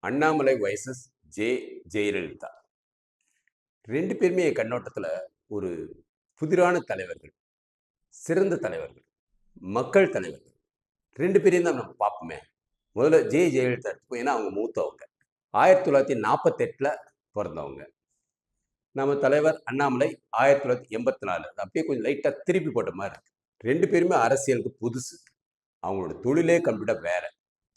Annamalai vices Jayalalithaa. 2 பேருமே என் கண்ணோட்டத்துல ஒரு புதிரான தலைவர்கள், சிறந்த தலைவர்கள், மக்கள் தலைவர்கள். 2 பேரையும் தான் நம்ம பார்ப்போமே. முதல்ல ஜெயலலிதா எடுத்துப்போம். ஏன்னா அவங்க மூத்தவங்க. 1948ல பொறந்தவங்க. நம்ம தலைவர் அண்ணாமலை 1984. அது அப்படியே கொஞ்சம் லைட்டா திருப்பி போட்ட மாரி இருக்கு. 2 பேருமே அரசியலுக்கு புதுசு. அவங்களோட தொழிலே கம்ப்ளீட்டா வேற.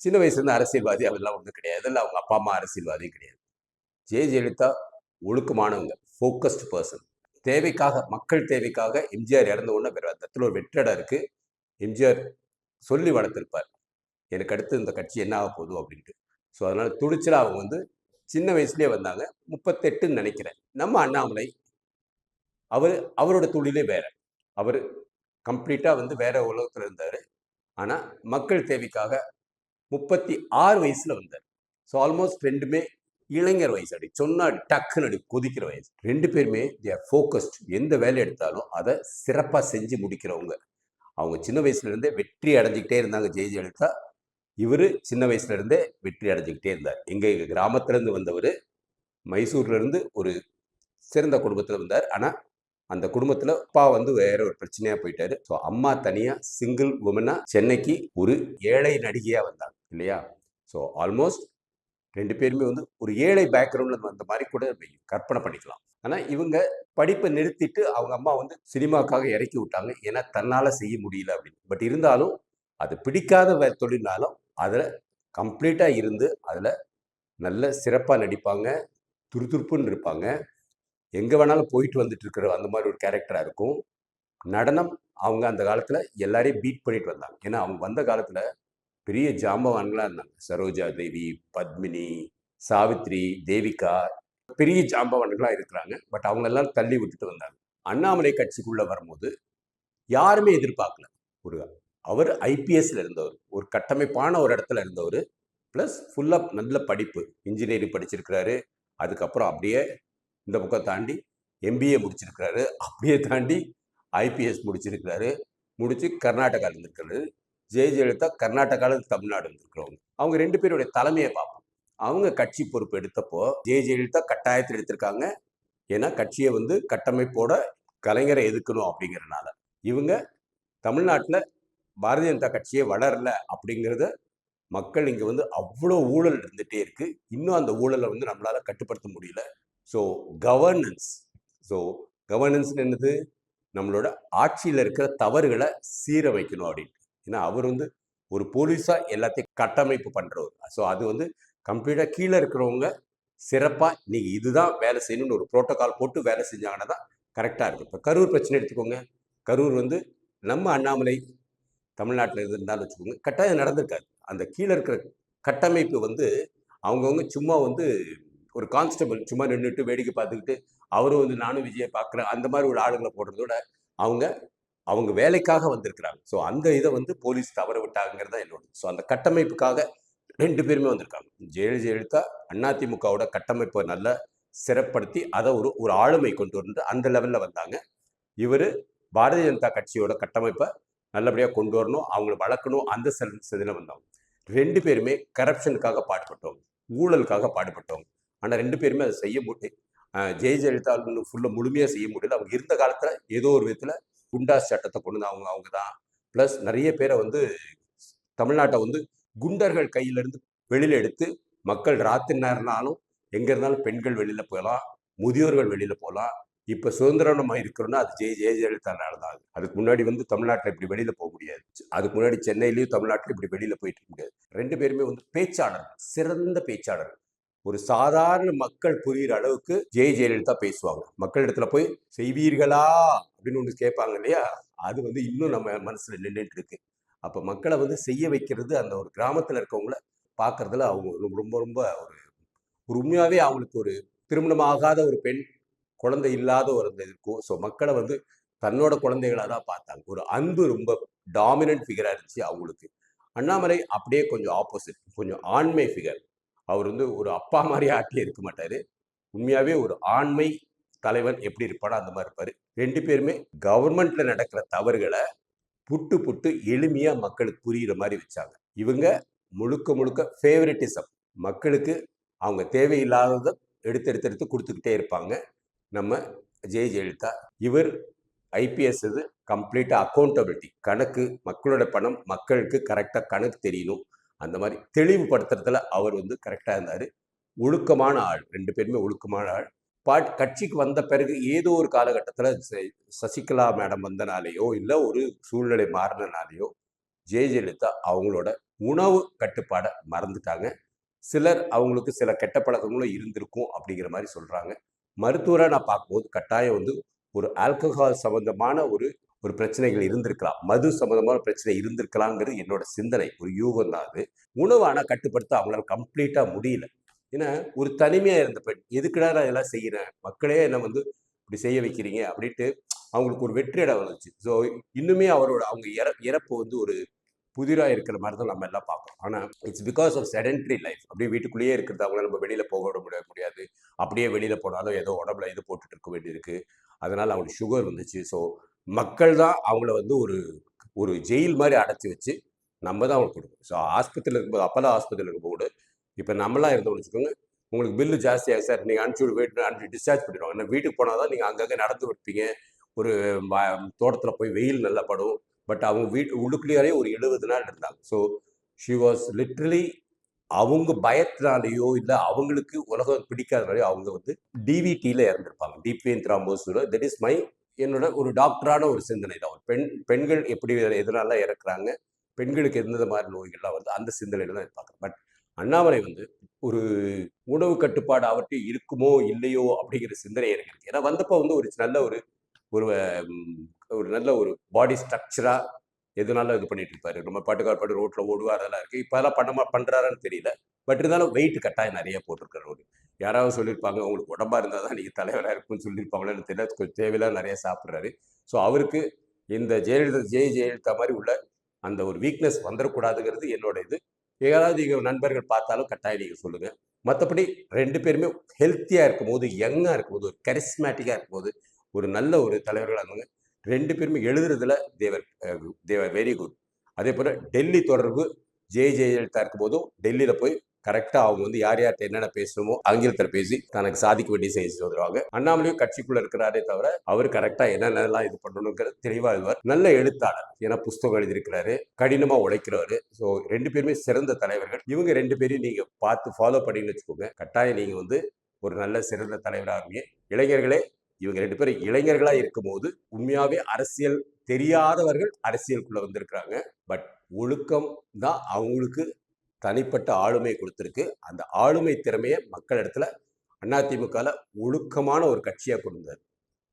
சின்ன வயசுலேருந்து அரசியல்வாதி அதெல்லாம் ஒண்ணும் கிடையாது. இல்ல அவங்க அப்பா, அம்மா அரசியல்வாதியும் கிடையாது. ஜெயலலிதா ஒழுக்கமானவங்க. Focused person. தேவைக்காக, மக்கள் தேவைக்காக எம்ஜிஆர் இறந்த உடனே வேற அந்த இடத்துல ஒரு வெற்றிடம் இருக்கு. எம்ஜிஆர் சொல்லி வளர்த்திருப்பார். எனக்கு அடுத்து இந்த கட்சி என்ன ஆக போகுது அப்படின்ட்டு. ஸோ அதனால துணிச்சலா அவங்க வந்து சின்ன வயசுலயே வந்தாங்க. 38ன்னு நினைக்கிறேன். நம்ம அண்ணாமலை அவரோட தொழிலே வேற. அவரு கம்ப்ளீட்டா வந்து வேற உலகத்துல இருந்தாரு. ஆனா மக்கள் தேவைக்காக 36 வயசுல வந்தார். ஸோ ஆல்மோஸ்ட் 2மே இளைஞர் வயசு. அப்படி சொன்னா டக்குன்னு அப்படி கொதிக்கிற வயசு. 2 பேருமே தே ஆர் ஃபோக்கஸ்ட். எந்த வேலை எடுத்தாலும் அதை சிறப்பா செஞ்சு முடிக்கிறவங்க. அவங்க சின்ன வயசுல இருந்தே வெற்றி அடைஞ்சுக்கிட்டே இருந்தாங்க ஜெயலலிதா. இவரு சின்ன வயசுல இருந்தே வெற்றி அடைஞ்சுக்கிட்டே இருந்தார். எங்க கிராமத்துல இருந்து வந்தவரு, மைசூர்ல இருந்து ஒரு சிறந்த குடும்பத்துல வந்தார். ஆனா அந்த குடும்பத்துல அப்பா வந்து வேற ஒரு பிரச்சனையா போயிட்டாரு. ஸோ அம்மா தனியா சிங்கிள் உமனா சென்னைக்கு ஒரு ஏழை நடிகையா வந்தாங்க இல்லையா? ஸோ ஆல்மோஸ்ட் 2 பேருமே வந்து ஒரு ஏழை பேக்ரவுண்ட்ல வந்த மாதிரி கூட கற்பனை பண்ணிக்கலாம். ஆனா இவங்க படிப்பை நிறுத்திட்டு அவங்க அம்மா வந்து சினிமாக்காக இறக்கி விட்டாங்க. ஏன்னா தன்னால செய்ய முடியல அப்படின்னு. பட் இருந்தாலும் அது பிடிக்காத தொழில்னாலும் அதுல கம்ப்ளீட்டா இருந்து அதுல நல்ல சிறப்பா நடிப்பாங்க. துருதுருப்புன்னு இருப்பாங்க. எங்க வேணாலும் போயிட்டு வந்துட்டு இருக்கிற அந்த மாதிரி ஒரு கேரக்டரா இருக்கும். நடனம் அவங்க அந்த காலத்துல எல்லாரையும் பீட் பண்ணிட்டு வந்தாங்க. ஏன்னா அவங்க வந்த காலத்துல பெரிய ஜாம்பவான்களா இருந்தாங்க. சரோஜா தேவி, பத்மினி, சாவித்ரி, தேவிகா பெரிய ஜாம்பவான்களா இருக்கிறாங்க. பட் அவங்க எல்லாம் தள்ளி விட்டுட்டு வந்தாங்க. அண்ணாமலை கட்சிக்குள்ள வரும்போது யாருமே எதிர்பார்க்கல. ஒரு அவர் ஐபிஎஸ்ல இருந்தவர். ஒரு கட்டமைப்பான ஒரு இடத்துல இருந்தவர். பிளஸ் ஃபுல்லா நல்ல படிப்பு. இன்ஜினியரிங் படிச்சிருக்கிறாரு. அதுக்கப்புறம் அப்படியே இந்த பக்கம் தாண்டி எம்பிஏ முடிச்சிருக்கிறாரு. அப்படியே தாண்டி ஐபிஎஸ் முடிச்சிருக்கிறாரு. முடிச்சு கர்நாடகாவில் இருந்திருக்கிறாரு. ஜெயலலிதா கர்நாடகாவில் தமிழ்நாடு இருந்திருக்கிறவங்க. அவங்க 2 பேருடைய தலைமையை பார்ப்போம். அவங்க கட்சி பொறுப்பு எடுத்தப்போ ஜெயலலிதா கட்டாயத்தில் எடுத்திருக்காங்க. ஏன்னா கட்சியை வந்து கட்டமைப்போட கலைஞரை எதுக்கணும் அப்படிங்கிறனால. இவங்க தமிழ்நாட்டில் பாரதிய ஜனதா கட்சியே வளரல அப்படிங்கிறத மக்கள் இங்க வந்து அவ்வளோ ஊழல் இருந்துட்டே இருக்கு. இன்னும் அந்த ஊழலை வந்து நம்மளால கட்டுப்படுத்த முடியல. So governance. ஸோ கவர்னன்ஸ் என்னது? நம்மளோட ஆட்சியில் இருக்கிற தவறுகளை சீரமைக்கணும் அப்படின்ட்டு. ஏன்னா அவர் வந்து ஒரு போலீஸா எல்லாத்தையும் கட்டமைப்பு பண்றவர். ஸோ அது வந்து கம்ப்ளீட்டா கீழே இருக்கிறவங்க சிறப்பா நீங்க இதுதான் வேலை செய்யணும்னு ஒரு புரோட்டோகால் போட்டு வேலை செஞ்சாங்கன்னா தான் கரெக்டா இருக்கும். இப்போ கரூர் பிரச்சனை எடுத்துக்கோங்க. கரூர் வந்து நம்ம அண்ணாமலை தமிழ்நாட்டில் இருந்தாலும் வச்சுக்கோங்க, கட்டாயம் நடந்திருக்காது. அந்த கீழே இருக்கிற கட்டமைப்பு வந்து அவங்கவுங்க சும்மா வந்து ஒரு கான்ஸ்டபிள் சும்மா நின்றுட்டு வேடிக்கை பார்த்துக்கிட்டு அவரும் வந்து நானும் விஜயை பார்க்குறேன் அந்த மாதிரி ஒரு ஆளுங்களை போடுறதோட அவங்க அவங்க வேலைக்காக வந்திருக்கிறாங்க. ஸோ அந்த இதை வந்து போலீஸ் தவற விட்டாங்கிறது தான் என்னோட. ஸோ அந்த கட்டமைப்புக்காக 2 பேருமே வந்திருக்காங்க. ஜெயலலிதா அதிமுகவோட கட்டமைப்பை நல்லா சிறப்படுத்தி அதை ஒரு ஒரு ஆளுமை கொண்டு வந்து அந்த லெவல்ல வந்தாங்க. இவர் பாரதிய ஜனதா கட்சியோட கட்டமைப்பை நல்லபடியா கொண்டு வரணும், அவங்கள வளர்க்கணும் அந்த செதில வந்தவங்க. 2 பேருமே கரப்ஷனுக்காக பாடுபட்டவங்க, ஊழலுக்காக பாடுபட்டவங்க. ஆனா 2 பேருமே அதை செய்ய முடியும். ஜெயலலிதா ஃபுல்லா முழுமையா செய்ய முடியல. அவங்க இருந்த காலத்துல ஏதோ ஒரு விதத்துல குண்டாஸ் சட்டத்தை கொண்டு வந்தவங்க அவங்க தான். பிளஸ் நிறைய பேரை வந்து தமிழ்நாட்டை வந்து குண்டர்கள் கையில இருந்து வெளியில எடுத்து மக்கள் ராத்திரி நேரம்னாலும் எங்க இருந்தாலும் பெண்கள் வெளியில போகலாம், முதியோர்கள் வெளியில போகலாம். இப்ப சுதந்திரமா இருக்கிறோம்னா அது ஜெயலலிதானால தான். அதுக்கு முன்னாடி வந்து தமிழ்நாட்டில் இப்படி வெளியில போக முடியாது. அதுக்கு முன்னாடி சென்னையிலயும் தமிழ்நாட்டிலும் இப்படி வெளியில போயிட்டு இருக்க முடியாது. 2 பேருமே வந்து பேச்சாளர், சிறந்த பேச்சாளர். ஒரு சாதாரண மக்கள் புரிகிற அளவுக்கு ஜெயலலிதா பேசுவாங்க. மக்களிடத்துல போய் செய்வீர்களா அப்படின்னு ஒன்று கேட்பாங்க இல்லையா? அது வந்து இன்னும் நம்ம மனசுல நின்றுட்டு இருக்கு. அப்ப மக்களை வந்து செய்ய வைக்கிறது அந்த ஒரு கிராமத்துல இருக்கவங்கள பார்க்கறதுல அவங்க ரொம்ப ரொம்ப ஒரு ஒரு உண்மையாவே அவங்களுக்கு ஒரு திருமணம் ஆகாத ஒரு பெண் குழந்தை இல்லாத ஒரு இருக்கும். ஸோ மக்களை வந்து தன்னோட குழந்தைகளா தான் பார்த்தாங்க. ஒரு அன்பு ரொம்ப டாமினன்ட் ஃபிகரா இருந்துச்சு அவங்களுக்கு. அண்ணாமலை அப்படியே கொஞ்சம் ஆப்போசிட். கொஞ்சம் ஆண்மை ஃபிகர். அவர் வந்து ஒரு அப்பா மாதிரி ஆட்டிலே இருக்க மாட்டாரு. உண்மையாவே ஒரு ஆண்மை தலைவன் எப்படி இருப்பானோ அந்த மாதிரி இருப்பாரு. 2 பேருமே கவர்மெண்ட்ல நடக்கிற தவறுகள புட்டு புட்டு எளிமையா மக்களுக்கு புரியிற மாதிரி வச்சாங்க. இவங்க முழுக்க முழுக்க ஃபேவரட்டிசம். மக்களுக்கு அவங்க தேவையில்லாததை எடுத்து எடுத்து எடுத்து கொடுத்துக்கிட்டே இருப்பாங்க நம்ம ஜெயலலிதா. இவர் ஐபிஎஸ் இது கம்ப்ளீட்டாக அக்கௌண்டபிலிட்டி, கணக்கு, மக்களோட பணம் மக்களுக்கு கரெக்டாக கணக்கு தெரியணும், அந்த மாதிரி தெளிவுபடுத்துறதுல அவர் வந்து கரெக்டாக இருந்தார். ஒழுக்கமான ஆள், 2 பேருமே ஒழுக்கமான ஆள். கட்சிக்கு வந்த பிறகு ஏதோ ஒரு காலகட்டத்தில் சசிகலா மேடம் வந்தனாலேயோ இல்லை ஒரு சூழ்நிலை மாறினாலேயோ ஜெயலலிதா அவங்களோட உணவு கட்டுப்பாடை மறந்துட்டாங்க. சிலர் அவங்களுக்கு சில கெட்ட பழக்கங்களும் இருந்திருக்கும் அப்படிங்கிற மாதிரி சொல்றாங்க. மருத்துவராக நான் பார்க்கும்போது கட்டாயம் வந்து ஒரு ஆல்கஹால் சம்பந்தமான ஒரு ஒரு பிரச்சனைகள் இருந்திருக்கலாம், மது சம்பந்தமான பிரச்சனை இருந்திருக்கலாங்கிறது என்னோட சிந்தனை, ஒரு யூகம் தான் அது. உணவு ஆனால் கட்டுப்படுத்த அவங்களால கம்ப்ளீட்டா முடியல. ஏன்னா ஒரு தனிமையா இருந்த பெண், எதுக்குடா நான் இதெல்லாம் செய்யறேன், மக்களே என்ன வந்து இப்படி செய்ய வைக்கிறீங்க அப்படின்ட்டு அவங்களுக்கு ஒரு வெற்றியிடம் வந்துச்சு. ஸோ இன்னுமே அவரோட அவங்க இறப்பு வந்து ஒரு புதிராக இருக்கிற மாதிரி தான் நம்ம எல்லாம் பார்க்கறோம். ஆனால் it's because of sedentary life. அப்படியே வீட்டுக்குள்ளேயே இருக்கிறது, அவங்கள நம்ம வெளியில் போக விட முடியாது. அப்படியே வெளியில் போனாலும் ஏதோ உடம்புல இது போட்டுட்டு இருக்க வேண்டியிருக்கு. அதனால் அவங்களுக்கு சுகர் வந்துச்சு. ஸோ மக்கள் தான் அவங்கள வந்து ஒரு ஒரு ஜெயில் மாதிரி அடைச்சி வச்சு நம்ம தான் அவங்களுக்கு கொடுக்கணும். ஸோ ஆஸ்பத்திரியில் இருக்கும்போது, அப்போல்லாம் ஆஸ்பத்திரியில் இருக்கும்போது, இப்போ நம்மளாம் இருந்தோம்னு வச்சுக்கோங்க, உங்களுக்கு பில்லு ஜாஸ்தியாக சார், நீங்கள் அனுப்பிச்சி வீட்டு அனுப்பிச்சி டிஸ்சார்ஜ் பண்ணிடுவாங்க. ஏன்னா வீட்டுக்கு போனால் தான் நீங்கள் அங்கங்கே நடந்து வைப்பீங்க, ஒரு தோட்டத்தில் போய் வெயில் நல்லா படும். பட் அவங்க உள்ளுக்குள்ளேயே ஒரு 70 நாள் இருந்தாங்க. ஸோ ஷி வாஸ் லிட்ரலி, அவங்க பயத்தினாலேயோ இல்லை அவங்களுக்கு உலகம் பிடிக்காதனாலேயோ அவங்க வந்து டிவிடியில் இறந்துருப்பாங்க. Deep vein thrombosis. That is என்னோட ஒரு டாக்டரான ஒரு சிந்தனை தான். பெண்கள் எப்படி எதனால இறக்குறாங்க, பெண்களுக்கு எந்த மாதிரி நோய்கள்லாம் வந்து அந்த சிந்தனையில தான் பார்க்குறேன். பட் அண்ணாமலை வந்து ஒரு உணவு கட்டுப்பாடு அவர்கிட்ட இருக்குமோ இல்லையோ அப்படிங்கிற சிந்தனை எனக்கு இருக்கு. ஏன்னா வந்தப்போ வந்து ஒரு நல்ல ஒரு ஒரு ஒரு நல்ல ஒரு பாடி ஸ்ட்ரக்சரா எதுனாலும் இது பண்ணிட்டு இருப்பாரு. நம்ம பாட்டுக்கார் பாட்டு ரோட்ல ஓடுவார், அதெல்லாம் இருக்கு. இப்போ அதெல்லாம் பண்றாருன்னு தெரியல. பட் இருந்தாலும் வெயிட் கட்டாயம் நிறைய போட்டிருக்காரு அவரு. யாராவது சொல்லியிருப்பாங்க, உங்களுக்கு உடம்பா இருந்தால் தான் நீங்கள் தலைவராக இருக்கும்னு சொல்லியிருப்பாங்களேன்னு தெரியல. கொஞ்சம் தேவையில்லாம் நிறைய சாப்பிட்றாரு. ஸோ அவருக்கு இந்த ஜெயலலிதா மாதிரி உள்ள அந்த ஒரு வீக்னஸ் வந்துடக்கூடாதுங்கிறது என்னோட இது. ஏதாவது நீங்கள் நண்பர்கள் பார்த்தாலும் கட்டாயம் நீங்கள் சொல்லுங்க. மற்றபடி 2 பேருமே ஹெல்த்தியாக இருக்கும்போது, யங்காக இருக்கும்போது, ஒரு கரிஸ்மேட்டிக்காக இருக்கும்போது, ஒரு நல்ல ஒரு தலைவர்களாக இருந்தாங்க. 2 பேருமே எழுதுறதுல தேவர் வெரி குட். அதே போல டெல்லி தொடர்பு ஜெயலலிதா இருக்கும் போதும் டெல்லியில போய் கரெக்டா அவங்க வந்து யார் யார்கிட்ட என்னென்ன பேசணுமோ ஆங்கிலத்தில் பேசி தனக்கு சாதிக்க வேண்டிய செய்தி வந்துருவாங்க. அண்ணாமலையும் கட்சிக்குள்ள இருக்கிறாரே தவிர அவர் கரெக்டா என்னென்னலாம் இது பண்ணணுங்கிறது தெளிவா இருவார். நல்ல எழுத்தாளர், ஏன்னா புஸ்தகம் எழுதியிருக்கிறாரு, கடினமா உழைக்கிறாரு. ஸோ 2 பேருமே சிறந்த தலைவர்கள். இவங்க 2 பேரையும் நீங்க பார்த்து ஃபாலோ பண்ணின்னு வச்சுக்கோங்க, கட்டாயம் நீங்க வந்து ஒரு நல்ல சிறந்த தலைவராக இருப்பீங்க. இளைஞர்களே, இவங்க 2 பேரும் இளைஞர்களா இருக்கும்போது உண்மையாவே அரசியல் தெரியாதவர்கள் அரசியலுக்குள்ள வந்திருக்கிறாங்க. பட் ஒழுக்கம் தான் அவங்களுக்கு தனிப்பட்ட ஆளுமை கொடுத்துருக்கு. அந்த ஆளுமை திறமையை மக்கள் இடத்துல அதிமுகல ஒழுக்கமான ஒரு கட்சியா கொடுத்தார்.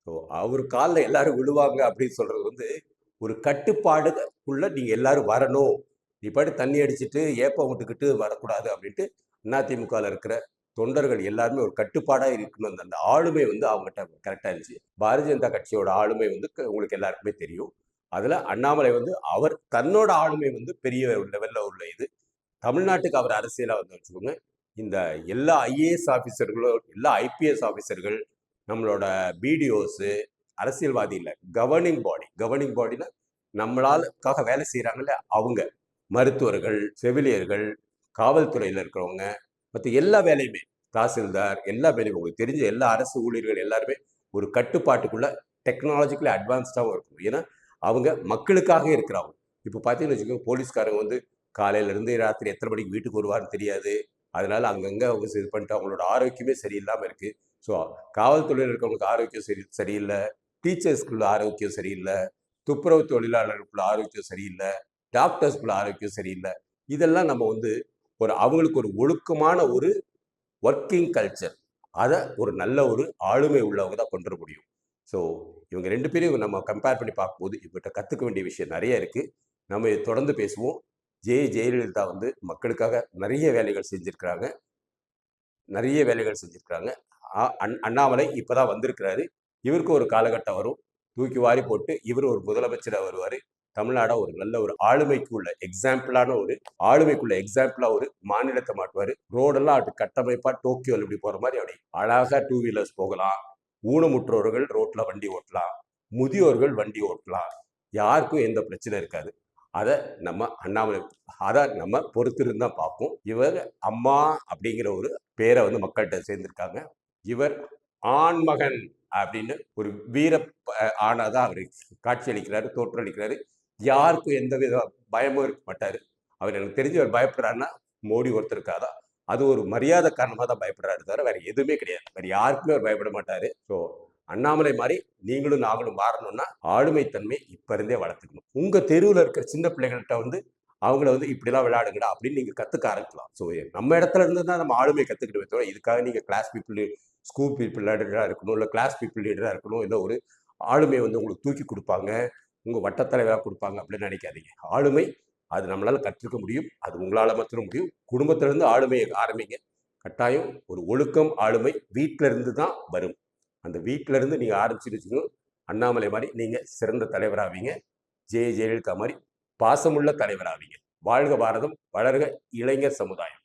ஸோ அவர் காலில் எல்லாரும் விழுவாங்க அப்படின்னு சொல்றது வந்து ஒரு கட்டுப்பாடுக்குள்ள நீங்க எல்லாரும் வரணும். நீ பாட்டு தண்ணி அடிச்சுட்டு ஏப்பம் விட்டுக்கிட்டு வரக்கூடாது அப்படின்ட்டு அதிமுகல இருக்கிற தொண்டர்கள் எல்லாருமே ஒரு கட்டுப்பாடா இருக்கணும். அந்த ஆளுமை வந்து அவங்ககிட்ட கரெக்டா இருந்துச்சு. பாரதிய ஜனதா கட்சியோட ஆளுமை வந்து உங்களுக்கு எல்லாருக்குமே தெரியும். அதுல அண்ணாமலை வந்து அவர் தன்னோட ஆளுமை வந்து பெரிய லெவல்ல உள்ள இது. தமிழ்நாட்டுக்கு அவர் அரசியலா வந்து வச்சுக்கோங்க, இந்த எல்லா ஐஏஎஸ் ஆபீசர்களும், எல்லா ஐபிஎஸ் ஆபீசர்கள், நம்மளோட பிடிஓஸ், அரசியல்வாதி இல்லை, கவர்னிங் பாடினா நம்மளாலுக்காக வேலை செய்யறாங்கல்ல அவங்க, மருத்துவர்கள், செவிலியர்கள், காவல்துறையில் இருக்கிறவங்க, மற்ற எல்லா வேலையுமே, தாசில்தார், எல்லா வேலையும் உங்களுக்கு தெரிஞ்ச எல்லா அரசு ஊழியர்கள் எல்லாருமே ஒரு கட்டுப்பாட்டுக்குள்ள டெக்னாலஜிக்கலி அட்வான்ஸ்டாகவும் இருக்கணும். ஏன்னா அவங்க மக்களுக்காக இருக்கிறாங்க. இப்போ பார்த்தீங்கன்னு வச்சுக்கோங்க, போலீஸ்காரங்க வந்து காலையில இருந்து ராத்திரி எத்தனை மணிக்கு வீட்டுக்கு வருவார்னு தெரியாது. அதனால அங்கங்க அவங்க இது பண்ணிட்டு அவங்களோட ஆரோக்கியமே சரியில்லாமல் இருக்கு. ஸோ காவல்துறையில் இருக்கிறவங்களுக்கு ஆரோக்கியம் சரியில்லை, டீச்சர்ஸ்குள்ள ஆரோக்கியம் சரியில்லை, துப்புரவு தொழிலாளர்களுக்குள்ள ஆரோக்கியம் சரியில்லை, டாக்டர்ஸ்குள்ள ஆரோக்கியம் சரியில்லை. இதெல்லாம் நம்ம வந்து அவங்களுக்கு ஒரு ஒழுக்கமான ஒரு ஒர்க்கிங் கல்ச்சர், அதை ஒரு நல்ல ஒரு ஆளுமை உள்ளவங்க தான் கொண்டு வர முடியும். ஸோ இவங்க 2 பேரையும் நம்ம கம்பேர் பண்ணி பார்க்கும்போது இவர்கிட்ட கற்றுக்க வேண்டிய விஷயம் நிறைய இருக்கு. நம்ம தொடர்ந்து பேசுவோம். ஜெயலலிதா வந்து மக்களுக்காக நிறைய வேலைகள் செஞ்சிருக்கிறாங்க. அண்ணாமலை இப்பதான் வந்திருக்கிறாரு. இவருக்கு ஒரு காலகட்டம் வரும், தூக்கி வாரி போட்டு இவர் ஒரு முதலமைச்சராக வருவாரு. தமிழ்நாட ஒரு நல்ல ஒரு ஆளுமைக்குள்ள எக்ஸாம்பிளா ஒரு மாநிலத்தை மாட்டுவாரு. ரோடெல்லாம் அப்படி கட்டமைப்பா டோக்கியோல இப்படி போற மாதிரி அப்படி அழகா 2 வீலர்ஸ் போகலாம். ஊனமுற்றோர்கள் ரோட்ல வண்டி ஓட்டலாம், முதியோர்கள் வண்டி ஓட்டலாம், யாருக்கும் எந்த பிரச்சனை இருக்காது. அதை நம்ம பொறுத்திருந்தா பார்ப்போம். இவர் அம்மா அப்படிங்கிற ஒரு பேரை வந்து மக்கள்கிட்ட சேர்ந்திருக்காங்க. இவர் ஆண்மகன் அப்படின்னு ஒரு வீர ஆணாதான் அவர் காட்சி அளிக்கிறாரு, தோற்றம் அளிக்கிறாரு. யாருக்கும் எந்தவித பயமும் இருக்க மாட்டாரு. அவர் எனக்கு தெரிஞ்சு அவர் பயப்படுறாருன்னா மோடி ஒருத்தருக்காதான். அது ஒரு மரியாதை காரணமா தான் பயப்படுறாரு தவிர வேற எதுவுமே கிடையாது. வேற யாருக்குமே அவர் பயப்பட மாட்டாரு. ஸோ அண்ணாமலை மாதிரி நீங்களும் நாங்களும் மாறணும்னா ஆளுமை தன்மை இப்ப இருந்தே வளர்த்துக்கணும். உங்க தெருவில் இருக்கிற சின்ன பிள்ளைகள்கிட்ட வந்து அவங்கள வந்து இப்படிலாம் விளையாடுங்கடா அப்படின்னு நீங்க கத்துக்க ஆரம்பிக்கலாம். ஸோ நம்ம இடத்துல இருந்து தான் நம்ம ஆளுமை கத்துக்கிட்டு தவிர இதுக்காக நீங்க கிளாஸ் பீப்புள் ஸ்கூல் பீப்புள் லீடரா இருக்கணும், இல்லை கிளாஸ் பீப்புள் லீடரா இருக்கணும், இல்லை ஒரு ஆளுமையை வந்து உங்களுக்கு தூக்கி கொடுப்பாங்க, உங்க வட்டத்தலைவராக கொடுப்பாங்க அப்படின்னு நினைக்காதீங்க. ஆளுமை அது நம்மளால கற்றுக்க முடியும். அது உங்களால மாத்திரம் முடியும். குடும்பத்திலிருந்து ஆளுமையை ஆரம்பிங்க. கட்டாயம் ஒரு ஒழுக்கம் ஆளுமை வீட்டில இருந்து தான் வரும். அந்த வீட்டில இருந்து நீங்க ஆரம்பிச்சுட்டு அண்ணாமலை மாதிரி நீங்க சிறந்த தலைவராவீங்க. ஜெயலலிதா மாதிரி பாசமுள்ள தலைவராவீங்க. வாழ்க பாரதம், வளர்க இளைஞர் சமுதாயம்.